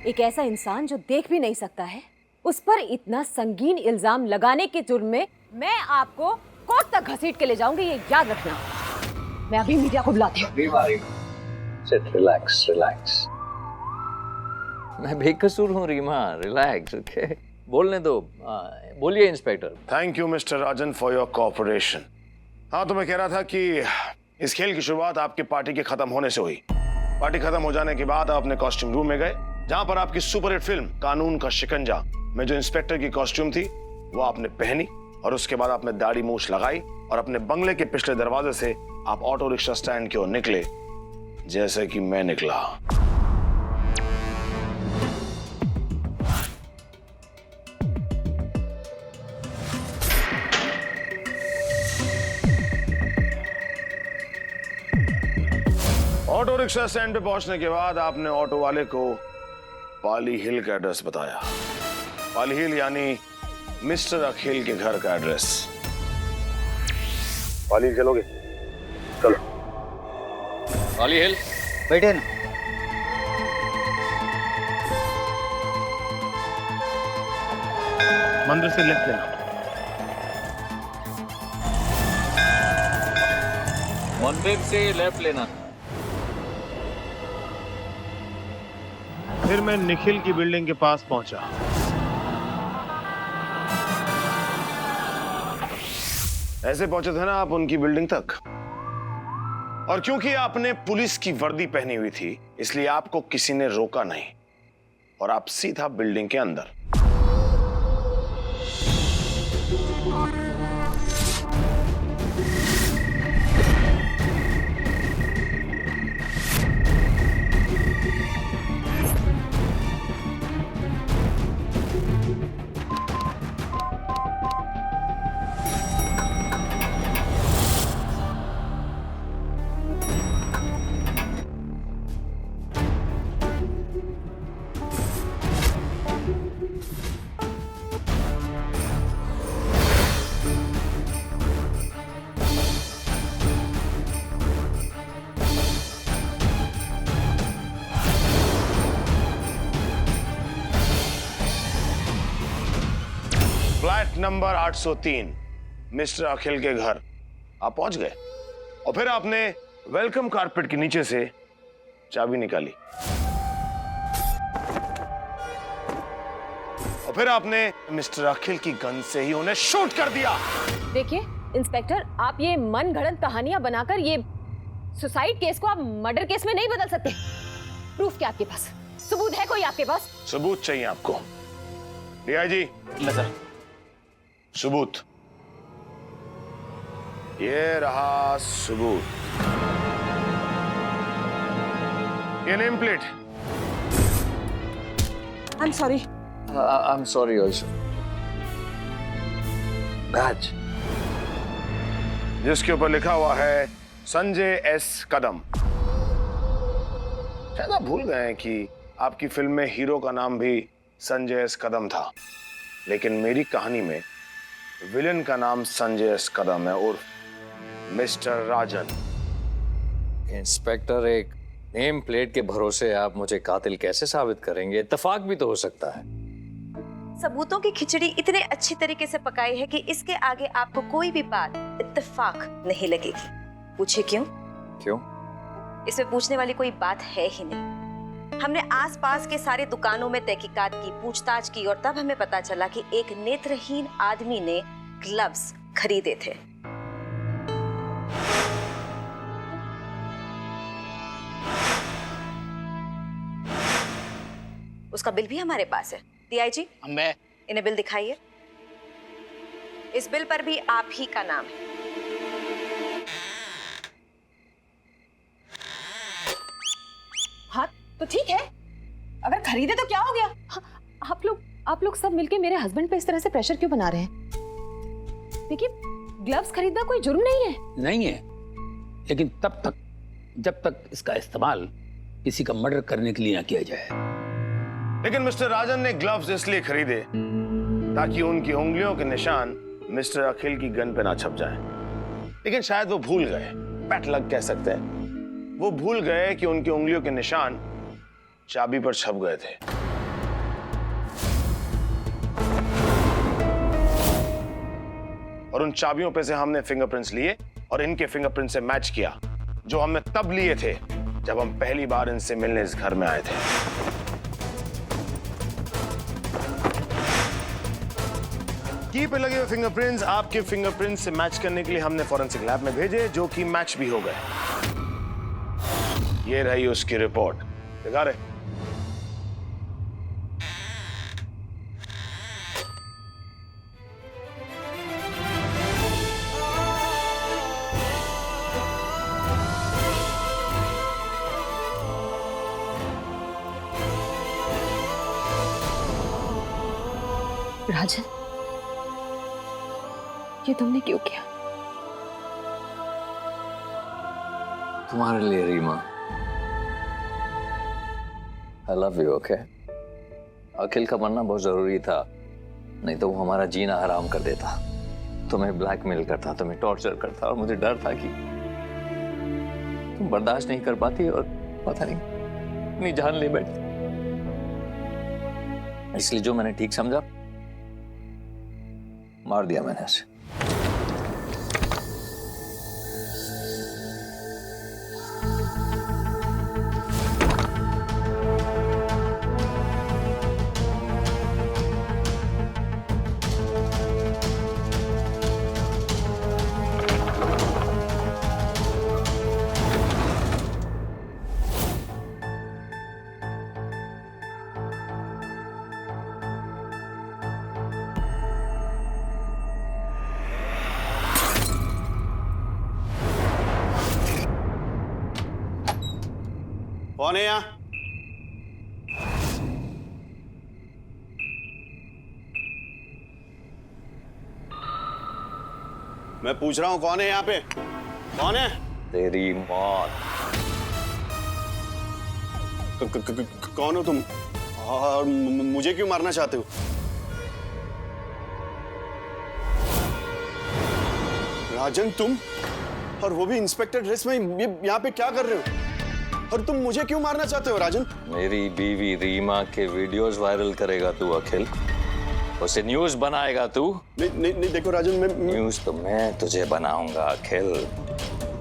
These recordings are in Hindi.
एक ऐसा इंसान जो देख भी नहीं सकता है, उस पर इतना संगीन इल्जाम लगाने के जुर्म में मैं आपको कोर्ट तक घसीट के ले जाऊंगी, ये याद रखना। मैं अभी मीडिया को बुलाती हूँ। रिलैक्स रिलैक्स, मैं बेकसूर हूँ रीमा, रिलैक्स। ओके, बोलने दो। बोलिए inspector. Thank you mister Rajan for your cooperation. हाँ, तो मैं कह रहा था कि इस खेल की शुरुआत आपकी पार्टी के खत्म होने से हुई। पार्टी खत्म हो जाने के बाद आप अपने कॉस्ट्यूम रूम में गए, जहां पर आपकी सुपरहिट फिल्म कानून का शिकंजा में जो इंस्पेक्टर की कॉस्ट्यूम थी वो आपने पहनी, और उसके बाद आपने दाढ़ी मूछ लगाई और अपने बंगले के पिछले दरवाजे से आप ऑटो रिक्शा स्टैंड की ओर निकले, जैसे कि मैं निकला। ऑटो रिक्शा स्टैंड पे पहुंचने के बाद आपने ऑटो वाले को पाली हिल का एड्रेस बताया। पाली हिल यानी मिस्टर अखिल के घर का एड्रेस। पाली हिल चलोगे? चलो। पाली हिल, बैठे ना। मंदिर से लेफ्ट लेना। मंदिर से लेफ्ट लेना। फिर मैं निखिल की बिल्डिंग के पास पहुंचा। ऐसे पहुंचे थे ना आप उनकी बिल्डिंग तक, और क्योंकि आपने पुलिस की वर्दी पहनी हुई थी इसलिए आपको किसी ने रोका नहीं और आप सीधा बिल्डिंग के अंदर। फ्लैट नंबर 803 मिस्टर अखिल के घर आप पहुंच गए, और फिर आपने वेलकम कारपेट के नीचे से चाबी निकाली, और फिर आपने मिस्टर अखिल की गन से ही उन्हें शूट कर दिया। देखिए इंस्पेक्टर, आप ये मन गढ़ंत कहानियां बनाकर ये सुसाइड केस को आप मर्डर केस में नहीं बदल सकते। प्रूफ क्या आपके पास? सबूत है कोई आपके पास? सबूत चाहिए आपको? DIG, sir. सबूत। ये रहा सबूत, ये name plate. I am sorry. I am sorry also. Badge जिसके ऊपर लिखा हुआ है संजय एस कदम। शायद आप भूल गए हैं कि आपकी फिल्म में हीरो का नाम भी संजय एस कदम था, लेकिन मेरी कहानी में विलेन का नाम संजय एस कदम है और मिस्टर राजन। इंस्पेक्टर, एक नेम प्लेट के भरोसे आप मुझे कातिल कैसे साबित करेंगे? इत्तेफाक भी तो हो सकता है। सबूतों की खिचड़ी इतने अच्छी तरीके से पकाई है कि इसके आगे आपको कोई भी बात इत्तेफाक नहीं लगेगी। पूछिए क्यों? क्यों? इसमें पूछने वाली कोई बात है ही नहीं। हमने आसपास के सारे दुकानों में तहकीकात की, पूछताछ की, और तब हमें पता चला कि एक नेत्रहीन आदमी ने ग्लव्स खरीदे थे। उसका बिल भी हमारे पास है। डीआईजी, मैं इन्हें बिल दिखाइए। इस बिल पर भी आप ही का नाम है। हाँ तो ठीक है, अगर खरीदे तो क्या हो गया? हाँ, आप लोग सब मिलके मेरे हस्बैंड पे इस तरह से प्रेशर क्यों बना रहे हैं? देखिए, ग्लव्स खरीदना कोई जुर्म नहीं है। नहीं है, लेकिन तब तक जब तक इसका इस्तेमाल किसी का मर्डर करने के लिए ना किया जाए। लेकिन मिस्टर राजन ने ग्लव्स इसलिए खरीदे ताकि उनकी उंगलियों के निशान मिस्टर अखिल की गन पे ना छप जाए। लेकिन शायद वो भूल गए, बैड लक कह सकते हैं, वो भूल गए कि उनकी उंगलियों के निशान चाबी पर छप गए थे। और उन चाबियों पे से हमने फिंगरप्रिंट्स लिए और इनके फिंगरप्रिंट से मैच किया, जो हमने तब लिए थे जब हम पहली बार इनसे मिलने इस घर में आए थे। की पे लगे हुए फिंगरप्रिंट्स आपके फिंगरप्रिंट से मैच करने के लिए हमने फॉरेंसिक लैब में भेजे, जो कि मैच भी हो गए। ये रही उसकी रिपोर्ट, दिखा रहे। राजन, ये तुमने क्यों किया? तुम्हारे लिए Reema. I love you, okay? Akhil का मरना बहुत जरूरी था, नहीं तो वो हमारा जीना हराम कर देता, तुम्हें ब्लैकमेल करता, तुम्हें टॉर्चर करता, और मुझे डर था कि तुम बर्दाश्त नहीं कर पाती और पता नहीं अपनी जान ले बैठती। इसलिए जो मैंने ठीक समझा मार दिया मैंने उसे। कौन है यहाँ? मैं पूछ रहा हूँ कौन है यहाँ पे? कौन है? तेरी मौत। कौन हो तुम और मुझे क्यों मारना चाहते हो? राजन, तुम और वो भी इंस्पेक्टर ड्रेस में यहाँ पे क्या कर रहे हो? और तुम मुझे क्यों मारना चाहते हो राजन? मेरी बीवी रीमा के वीडियोस वायरल करेगा तू अखिल, उसे न्यूज बनाएगा तू। नहीं देखो राजन, मैं न्यूज तो मैं तुझे बनाऊंगा अखिल।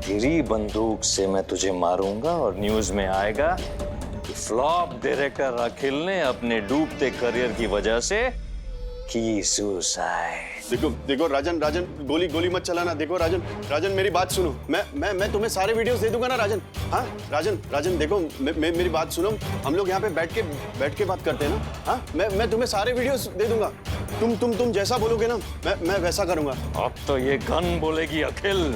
तेरी बंदूक से मैं तुझे मारूंगा और न्यूज में आएगा कि फ्लॉप डायरेक्टर अखिल ने अपने डूबते करियर की वजह से की सुसाइड। देखो राजन, गोली मत चलाना। देखो राजन मेरी बात सुनो। मैं तुम्हें सारे वीडियोस दे दूंगा ना राजन। हाँ राजन देखो, मेरी बात सुनो। हम लोग यहाँ पे बैठ के बात करते हैं ना। हाँ, मैं तुम्हें सारे वीडियोस दे दूंगा। तुम जैसा बोलोगे ना मैं वैसा करूंगा। अब तो ये गन बोलेगी अखिल।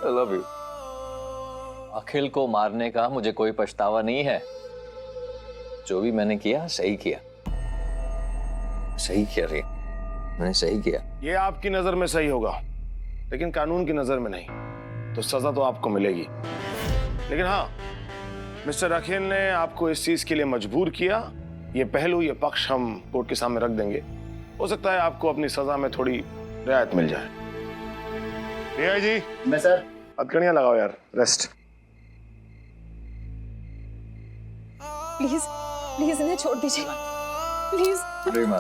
I love you. अखिल को मारने का मुझे कोई पछतावा नहीं है। जो भी मैंने किया सही किया रे, मैंने सही किया। ये आपकी नजर में सही होगा, लेकिन कानून की नजर में नहीं, तो सजा तो आपको मिलेगी। लेकिन हाँ, मिस्टर अखिल ने आपको इस चीज के लिए मजबूर किया। ये पहलू, ये पक्ष हम कोर्ट के सामने रख देंगे। हो सकता है आपको अपनी सजा में थोड़ी रियायत मिल जाए। जी मैं सर हथकड़ियां लगाओ यार, रेस्ट। प्लीज इन्हें छोड़ दीजिए, प्लीज। रीमा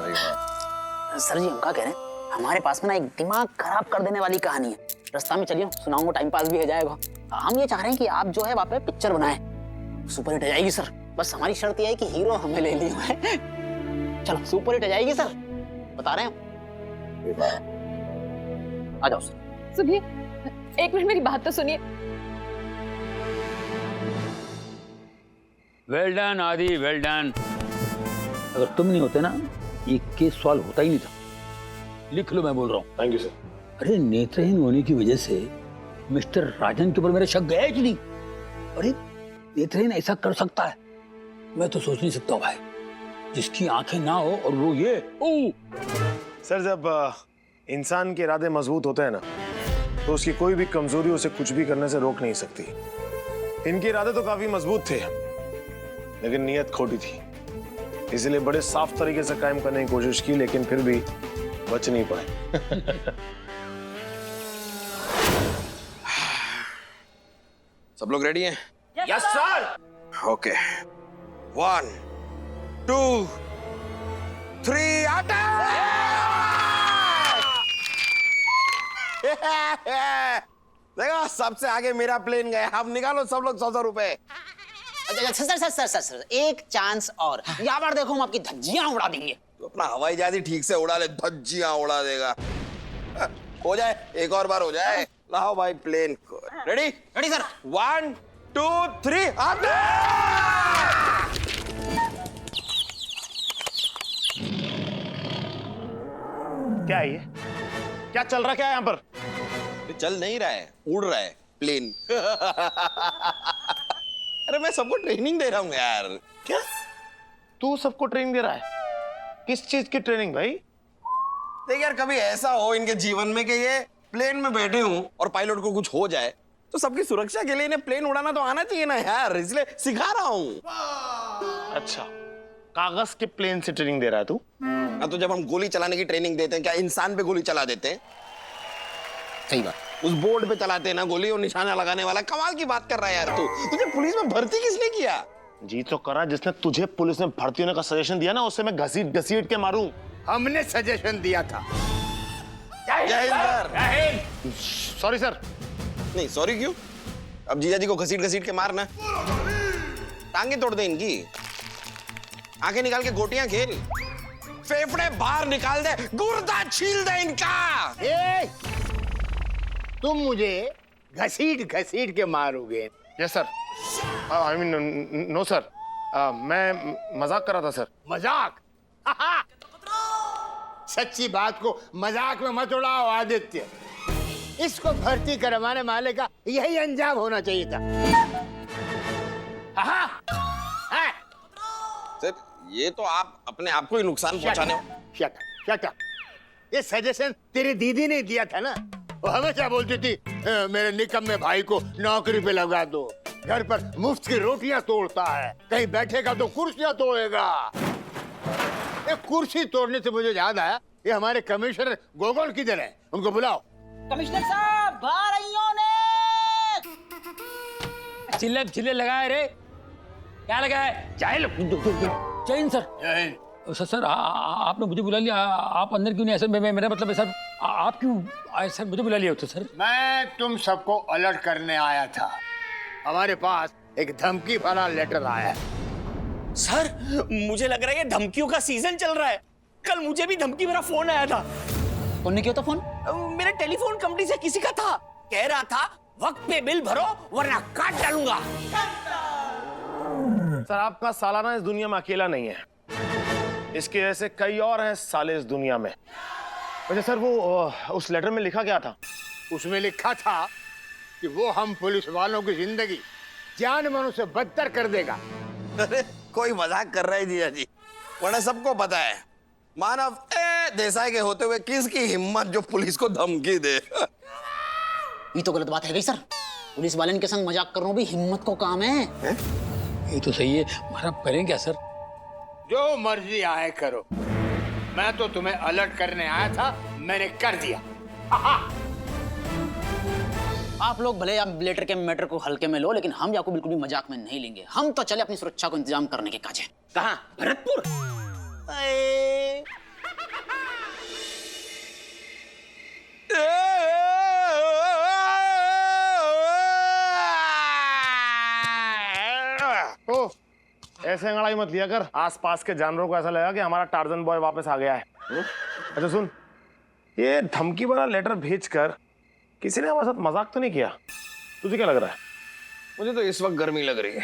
सर जी, हम क्या कह रहे हैं, हमारे पास में ना एक दिमाग खराब कर देने वाली कहानी है। रास्ता में चलिए, सुनाऊंगा, टाइम पास भी हो जाएगा। हम ये चाह रहे हैं कि आप जो है वहाँ पे पिक्चर बनाएं। सुपर हिट हो जाएगी सर। बस हमारी शर्त ये है कि हीरो हमें ले लिया है। चलो, सुपर हिट हो जाएगी सर, बता रहे हैं। आ जाओ सर। सुनिए, एक मिनट मेरी बात तो सुनिए। वेल डन आदि, वेल डन। अगर तुम नहीं होते ना, ये केस सॉल्व होता ही नहीं था। लिख लो, मैं बोल रहा हूँ। Thank you sir. अरे, नेत्रहीन होने की वजह से मिस्टर राजन के ऊपर मेरा शक गया कि नहीं? अरे, नेत्रहीन ऐसा कर सकता है? मैं तो सोच नहीं सकता भाई। जिसकी आंखें ना हो और वो ये सर, जब इंसान के इरादे मजबूत होते हैं ना, तो उसकी कोई भी कमजोरी उसे कुछ भी करने से रोक नहीं सकती। इनके इरादे तो काफी मजबूत थे, लेकिन नीयत खोटी थी, इसलिए बड़े साफ तरीके से कायम करने की कोशिश की, लेकिन फिर भी बच नहीं पाए। सब लोग रेडी हैं? Yes sir. ओके, 1 2 3 देखो सबसे आगे मेरा प्लेन गया। अब निकालो सब लोग 100 रुपए। अच्छा, सर, एक चांस और। यहाँ पर देखो, हम आपकी धज्जियां उड़ा देंगे। तो अपना हवाई जहाज ठीक से उड़ा ले, धज्जियां उड़ा देगा। हो जाए, एक और बार हो जाए। लाओ भाई प्लेन को। रेडी? Ready sir. 1 2 3 क्या है ये? क्या चल रहा क्या है यहाँ पर? चल नहीं रहा है, उड़ रहा है प्लेन। अरे मैं सबको ट्रेनिंग दे रहा हूँ यार। क्या तू सबको ट्रेनिंग दे रहा है? किस चीज की ट्रेनिंग भाई? देख यार, कभी ऐसा हो इनके जीवन में कि ये प्लेन में बैठे हूं और पायलट को कुछ हो जाए, तो सबकी सुरक्षा के लिए इन्हें प्लेन उड़ाना तो आना चाहिए ना यार, इसलिए सिखा रहा हूं। अच्छा, कागज के प्लेन से ट्रेनिंग दे रहा है तू? तो जब हम गोली चलाने की ट्रेनिंग देते हैं, क्या इंसान पे गोली चला देते हैं? सही बात। उस बोर्ड पे चलाते हैं ना गोली, और निशाना लगाने वाला। कमाल की बात कर रहा है यार तू। तुझे पुलिस में भर्ती किसने किया? जी तो करा जिसने तुझे पुलिस में भर्ती होने का सजेशन दिया ना, उससे मैं घसीट घसीट के मारूं। हमने सजेशन दिया था। जय हिंद सर। Sorry sir. नहीं सॉरी क्यों? अब जीजा जी को घसीट घसीट के मारना, टांगे तोड़ दे इनकी, आंखें निकाल के गोटियां खेल, फेफड़े बाहर निकाल दे, गुर्दा छील दे इनका। तुम मुझे घसीट घसीट के मारोगे? Yes sir. I mean no sir, मैं मजाक कर रहा था सर। मजाक? सच्ची बात को मजाक में मत उड़ाओ आदित्य। इसको भर्ती करवाने वाले का यही अंजाम होना चाहिए था। सर ये तो आप अपने आप को ही नुकसान पहुंचाने हो। Shut up. ये सजेशन तेरी दीदी ने दिया था ना, वो हमेशा बोलती थी मेरे निकम्मे भाई को नौकरी पे लगा दो, घर पर मुफ्त की रोटियां तोड़ता है, कहीं बैठेगा तो कुर्सियां तोड़ेगा। ये कुर्सी तोड़ने से मुझे याद आया, ये हमारे कमिश्नर गोगोल किधर है? उनको बुलाओ। कमिश्नर साहब, बाहर आइयो ने। चिल्ले लगाए रे, क्या लगाए? जय हिंद सर। सर आपने मुझे बुला लिया, आप अंदर क्यों नहीं? ऐसा मेरा मतलब है सर, आप क्यों आए सर? मुझे बुला लिया होता सर। मैं तुम सबको अलर्ट करने आया था। हमारे पास एक धमकी भरा लेटर आया है। सर मुझे लग रहा है ये धमकियों का सीजन चल रहा है। कल मुझे भी धमकी भरा फोन आया था। कौन ने किया था फोन? मेरे टेलीफोन कंपनी से किसी का था, कह रहा था वक्त पे बिल भरो वरना काट डालूंगा। सर आपका सालाना इस दुनिया में अकेला नहीं है, इसके ऐसे कई और हैं साले इस दुनिया में। वैसे सर वो उस लेटर में लिखा क्या था? उसमें लिखा था कि वो हम पुलिस वालों की जिंदगी जान मानो से बदतर कर देगा। अरे कोई मजाक कर रहा है जीजा जी, वरना सबको पता है मानव देसाई के होते हुए किसकी हिम्मत जो पुलिस को धमकी दे। ये तो गलत बात है गई सर। पुलिस वाले के संग मजाक करना भी हिम्मत को काम है। ये तो सही है, हमारा करें क्या सर? जो मर्जी आए करो, मैं तो तुम्हें अलर्ट करने आया था, मैंने कर दिया। आप लोग भले आप लेटर के मैटर को हल्के में लो, लेकिन हम आपको बिल्कुल भी मजाक में नहीं लेंगे। हम तो चले अपनी सुरक्षा को इंतजाम करने के काज है। कहाँ? भरतपुर। ओ, ऐसे अंगड़ाई मत लिया कर, आसपास के जानवरों को ऐसा लगा कि हमारा टार्जन बॉय वापस आ गया है। अच्छा सुन, ये धमकी भरा लेटर भेजकर किसी ने हमारे साथ मजाक तो नहीं किया? तुझे क्या लग रहा है? मुझे तो इस वक्त गर्मी लग रही है।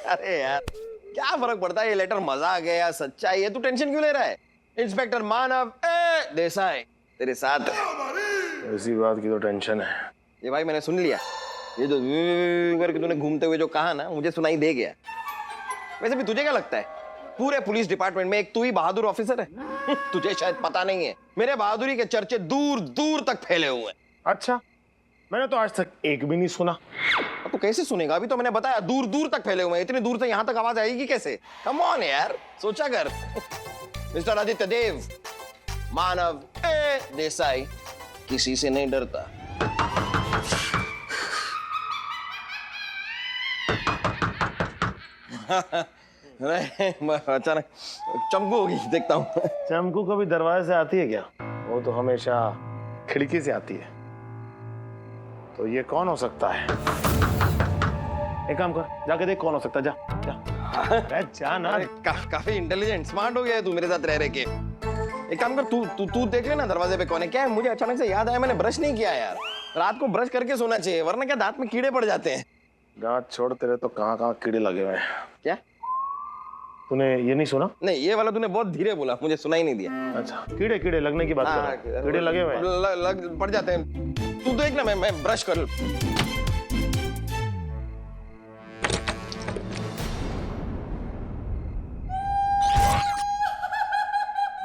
अरे यार क्या फर्क पड़ता है, ये लेटर मजाक है या सच्चाई है? तू टेंशन क्यों ले रहा है? इंस्पेक्टर मानव देसाई तेरे साथ है। इसी बात की तो टेंशन है। ये भाई मैंने सुन लिया, ये जो करके तूने घूमते हुए जो कहा ना, मुझे सुनाई दे गया। वैसे भी तुझे क्या लगता है पूरे पुलिस डिपार्टमेंट में एक तू ही बहादुर ऑफिसर है। तुझे शायद पता नहीं है, मेरे बहादुरी के चर्चे दूर दूर तक फैले हुए हैं। अच्छा, मैंने तो आज तक एक भी नहीं सुना। तो कैसे सुनेगा? अभी तो मैंने बताया दूर दूर तक फैले हुए हैं। इतनी दूर से यहाँ तक आवाज आएगी कैसे? कम ऑन यार, सोचा कर। मिस्टर आदित्य देव, मानव ए देसाई किसी से नहीं डरता। अचानक चमकू होगी, देखता हूँ। चमकू कभी दरवाजे से आती है क्या? वो तो हमेशा खिड़की से आती है। तो ये कौन हो सकता है? एक काम कर, जाके देख कौन हो सकता है। जा जा जा ना। काफी इंटेलिजेंट स्मार्ट हो गया है तू मेरे साथ रह के। एक काम कर, तू तू तू देख लेना दरवाजे पे कौन है। क्या है, मुझे अचानक से याद आया, मैंने ब्रश नहीं किया यार। रात को ब्रश करके सोना चाहिए, वरना क्या दांत में कीड़े पड़ जाते हैं। दांत छोड़, तेरे तो कहाँ कहाँ कीड़े लगे हुए हैं। क्या तूने ये नहीं सुना? नहीं, ये वाला तूने बहुत धीरे बोला, मुझे सुना ही नहीं दिया। अच्छा, कीड़े कीड़े लगने की बात कर रहा है। कीड़े लगे हुए हैं। लग पड़ जाते हैं। तू देख ना, मैं ब्रश कर।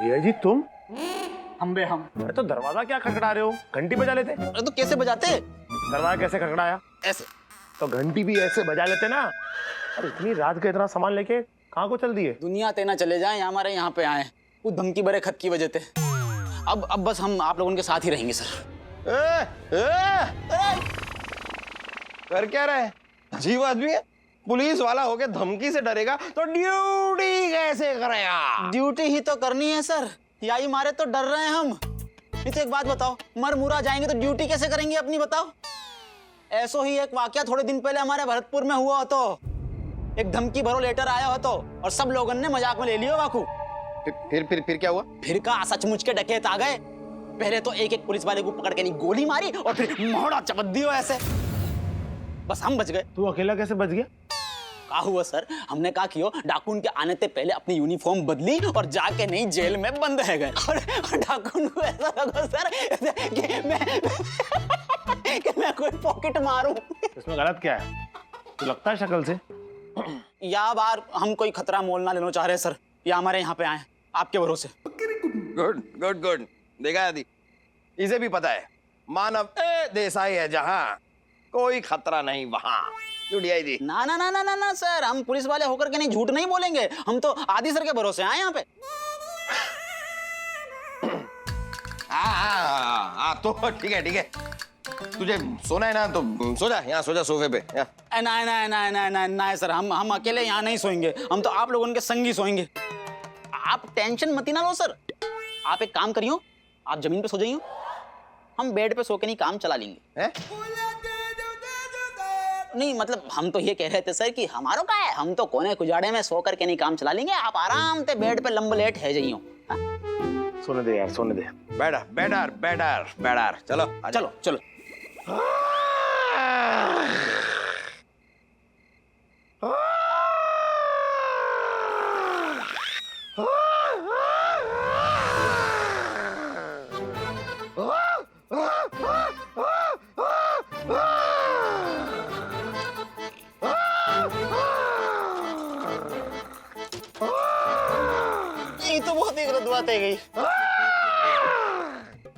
ये जी तुम? हम अरे तो दरवाजा क्या खटखटा रहे हो? घंटी बजा लेते। अरे तो कैसे बजाते? दरवाजा कैसे खटखटाया? ऐसे। तो घंटी भी ऐसे बजा लेते ना। अरे इतनी रात के इतना सामान लेके कहाँ को चल दिए? दुनिया तेना चले जाए, हमारे यहाँ पे आए वो धमकी भरे खत की वजह से। अब बस हम आप लोगों के साथ ही रहेंगे सर। कर क्या रहा है? अजीब आदमी है। पुलिस वाला होके धमकी से डरेगा तो ड्यूटी कैसे करेगा? ड्यूटी ही तो करनी है सर, यही मारे तो डर रहे हैं हम। नहीं तो एक बात बताओ, मर मुरा जाएंगे तो ड्यूटी कैसे करेंगे अपनी, बताओ। ऐसो ही एक वाकया थोड़े दिन पहले हमारे भरतपुर में हुआ हो। तो एक धमकी भरो लेटर आया हो तो, और सब लोगों ने मजाक में ले लियो वाकू। फिर क्या हुआ? फिर का सचमुच के डकैत आ गए। पहले तो एक एक पुलिस वाले को पकड़ के नहीं गोली मारी, और फिर मोहड़ा चबक दियो ऐसे। बस हम बच गए। तू अकेला कैसे बच गया? का हुआ सर, हमने कहा कि डाकून के आने से पहले अपनी यूनिफॉर्म बदली और जाके नहीं जेल में बंद रह गए। और डाकून को ऐसा लगा सर कि मैं कोई पॉकेट मारूं। इसमें गलत क्या है? तो लगता है शक्ल से। या बार हम कोई खतरा मोल ना लेना चाह रहे सर, या हमारे यहाँ पे आए आपके भरोसे। Good good good. देखा आदि, इसे भी पता है मानव देसाई है जहाँ, कोई खतरा नहीं वहाँ। दी ना ना ना ना ना ना सर, हम पुलिस वाले होकर के नहीं, झूठ नहीं बोलेंगे। हम तो आदि सर के भरोसे आए यहाँ पे। हाँ तो ठीक है। तुझे सोना है ना तो सो जा, यहाँ सो जा सोफे पे। नहीं सर, हम अकेले यहाँ नहीं सोएंगे। हम तो आप लोगों के संग ही सोएंगे। आप टेंशन मत ही ना लो सर। आप एक काम करियो, आप जमीन पे सो जाइयो, हम बेड पे सो के नहीं काम चला लेंगे। है? नहीं मतलब हम तो ये कह रहे थे सर कि हमारो का है, हम तो कोने कुजाड़े में सो करके नहीं काम चला लेंगे। आप आराम से बेड पे लंबा लेट है जाइयो। सोने दे यार, सोने दे। बैठर चलो चलो चलो। ये तो बहुत ही गलत बात है गई।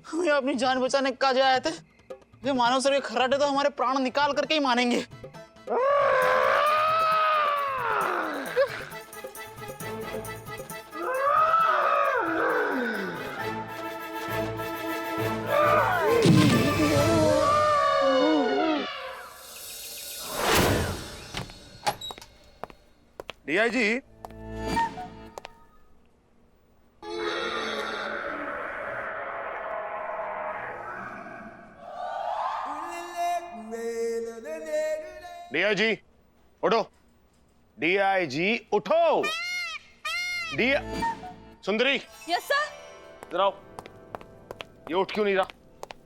हमें अपनी जान बचाने का जा आए थे, ये मानव सर के खर्राटे तो हमारे प्राण निकाल करके ही मानेंगे। डीआईजी, डीआईजी उठो। डीआईजी उठो। सुंदरी, यस सर। इधर आओ। ये उठ क्यों नहीं रहा?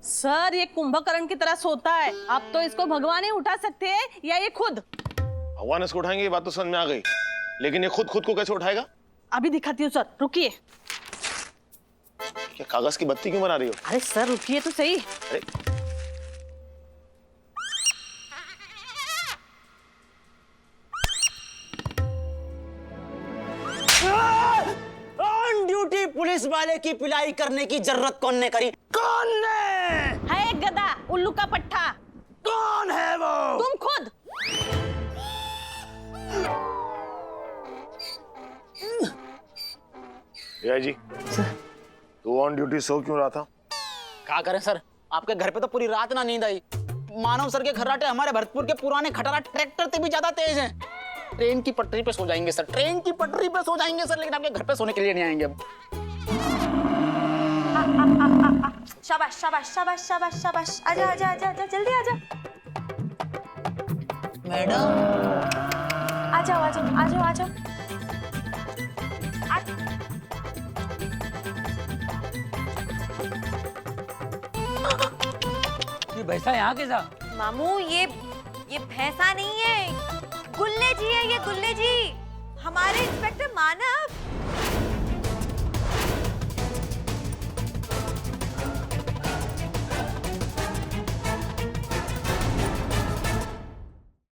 सर ये कुंभकर्ण की तरह सोता है, आप तो इसको भगवान ही उठा सकते हैं या ये खुद। भगवान इसको उठाएंगे, ये बात तो समझ में आ गई, लेकिन ये खुद को कैसे उठाएगा? अभी दिखाती हूँ सर, रुकिए। क्या कागज की बत्ती क्यों बना रही हो? अरे सर रुकिए तो सही। अरे ड्यूटी पुलिस वाले की पिलाई करने की जरूरत कौन ने करी? कौन ने? है एक गधा, उल्लू का पट्टा। कौन है वो? तुम खुद। जी तू ऑन ड्यूटी सो क्यों रहा था? क्या करें सर, आपके घर पे तो पूरी रात ना नींद आई। मानव सर के खर्राटे हमारे भरतपुर के पुराने खटारा ट्रैक्टर से भी ज्यादा तेज हैं। ट्रेन की पटरी पे सो जाएंगे सर, ट्रेन की पटरी पे सो जाएंगे सर, लेकिन आपके घर पे सोने के लिए नहीं आएंगे अब। शाबाश शाबाश शाबाश शाबाश शाबाश, आजा आजा आजा आजा, जल्दी आजा। मैडम आ जाओ आ जाओ आ जाओ आ जाओ। ये भैंसा यहाँ कैसा? मामू ये भैंसा नहीं है, गुल्ले जी है ये, गुल्ले जी। हमारे इंस्पेक्टर मानव।